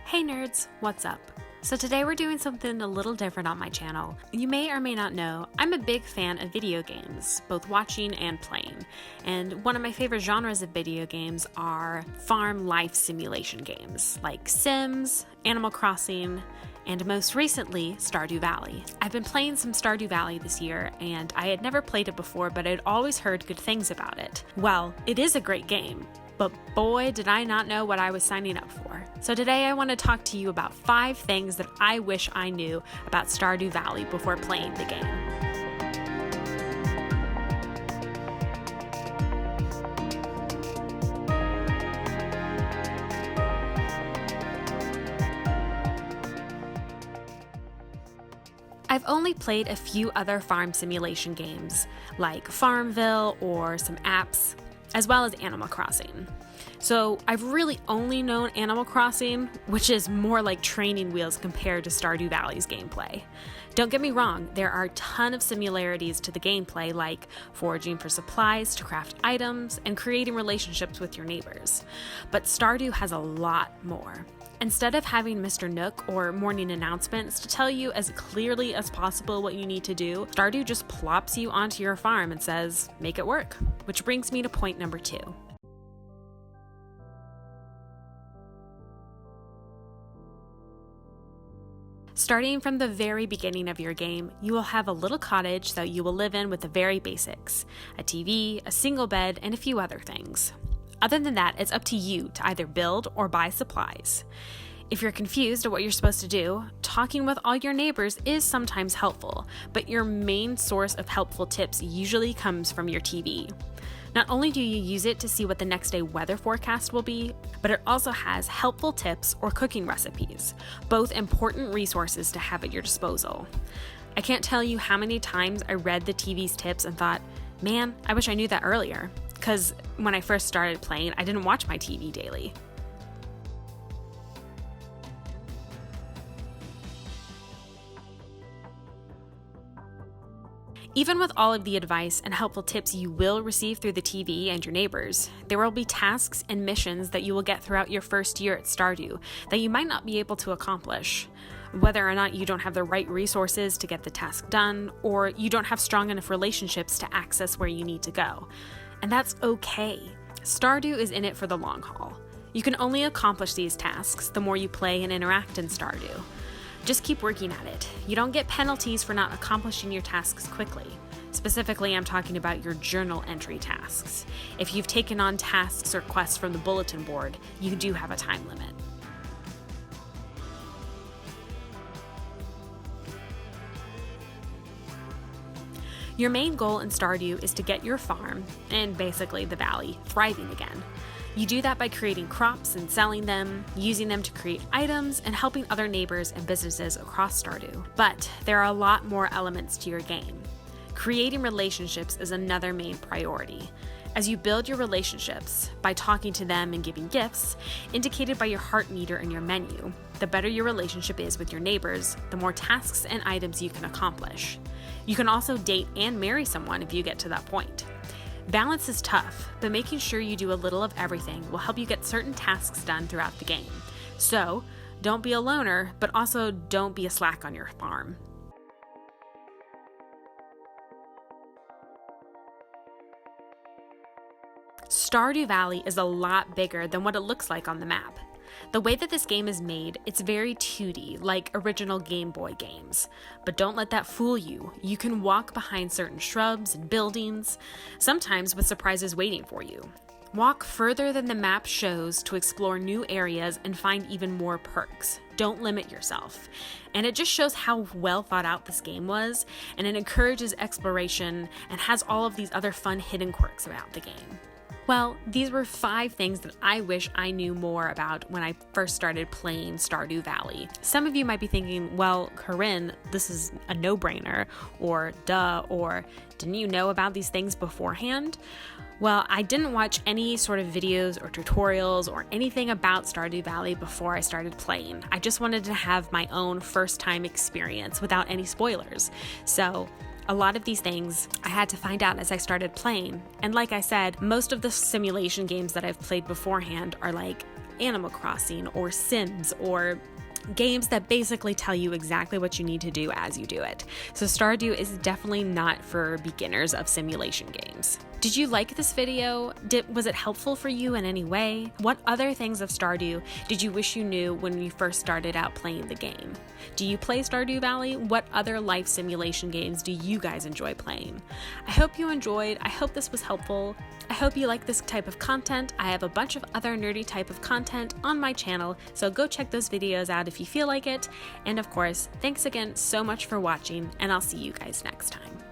Hey nerds, what's up? So today we're doing something a little different on my channel. You may or may not know, I'm a big fan of video games, both watching and playing. And one of my favorite genres of video games are farm life simulation games, like Sims, Animal Crossing, and most recently, Stardew Valley. I've been playing some Stardew Valley this year, and I had never played it before, but I'd always heard good things about it. Well, it is a great game, but boy, did I not know what I was signing up for. So today I want to talk to you about 5 things that I wish I knew about Stardew Valley before playing the game. I've only played a few other farm simulation games, like Farmville or some apps, as well as Animal Crossing. So I've really only known Animal Crossing, which is more like training wheels compared to Stardew Valley's gameplay. Don't get me wrong, there are a ton of similarities to the gameplay, like foraging for supplies to craft items and creating relationships with your neighbors. But Stardew has a lot more. Instead of having Mr. Nook or morning announcements to tell you as clearly as possible what you need to do, Stardew just plops you onto your farm and says, make it work. Which brings me to point number 2. Starting from the very beginning of your game, you will have a little cottage that you will live in with the very basics: a TV, a single bed, and a few other things. Other than that, it's up to you to either build or buy supplies. If you're confused at what you're supposed to do, talking with all your neighbors is sometimes helpful, but your main source of helpful tips usually comes from your TV. Not only do you use it to see what the next day weather forecast will be, but it also has helpful tips or cooking recipes, both important resources to have at your disposal. I can't tell you how many times I read the TV's tips and thought, man, I wish I knew that earlier. Because when I first started playing, I didn't watch my TV daily. Even with all of the advice and helpful tips you will receive through the TV and your neighbors, there will be tasks and missions that you will get throughout your first year at Stardew that you might not be able to accomplish. Whether or not you don't have the right resources to get the task done, or you don't have strong enough relationships to access where you need to go. And that's okay. Stardew is in it for the long haul. You can only accomplish these tasks the more you play and interact in Stardew. Just keep working at it. You don't get penalties for not accomplishing your tasks quickly. Specifically, I'm talking about your journal entry tasks. If you've taken on tasks or quests from the bulletin board, you do have a time limit. Your main goal in Stardew is to get your farm, and basically the valley, thriving again. You do that by creating crops and selling them, using them to create items, and helping other neighbors and businesses across Stardew. But there are a lot more elements to your game. Creating relationships is another main priority. As you build your relationships by talking to them and giving gifts, indicated by your heart meter in your menu, the better your relationship is with your neighbors, the more tasks and items you can accomplish. You can also date and marry someone if you get to that point. Balance is tough, but making sure you do a little of everything will help you get certain tasks done throughout the game. So, don't be a loner, but also don't be a slack on your farm. Stardew Valley is a lot bigger than what it looks like on the map. The way that this game is made, it's very 2D, like original Game Boy games. But don't let that fool you. You can walk behind certain shrubs and buildings, sometimes with surprises waiting for you. Walk further than the map shows to explore new areas and find even more perks. Don't limit yourself. And it just shows how well thought out this game was, and it encourages exploration and has all of these other fun hidden quirks about the game. Well, these were 5 things that I wish I knew more about when I first started playing Stardew Valley. Some of you might be thinking, well, Corinne, this is a no-brainer, or duh, or didn't you know about these things beforehand? Well, I didn't watch any sort of videos or tutorials or anything about Stardew Valley before I started playing. I just wanted to have my own first-time experience without any spoilers. So a lot of these things I had to find out as I started playing. And like I said, most of the simulation games that I've played beforehand are like Animal Crossing or Sims or games that basically tell you exactly what you need to do as you do it. So Stardew is definitely not for beginners of simulation games. Did you like this video? Was it helpful for you in any way? What other things of Stardew did you wish you knew when you first started out playing the game? Do you play Stardew Valley? What other life simulation games do you guys enjoy playing? I hope you enjoyed. I hope this was helpful. I hope you like this type of content. I have a bunch of other nerdy type of content on my channel, so go check those videos out if you feel like it. And of course, thanks again so much for watching, and I'll see you guys next time.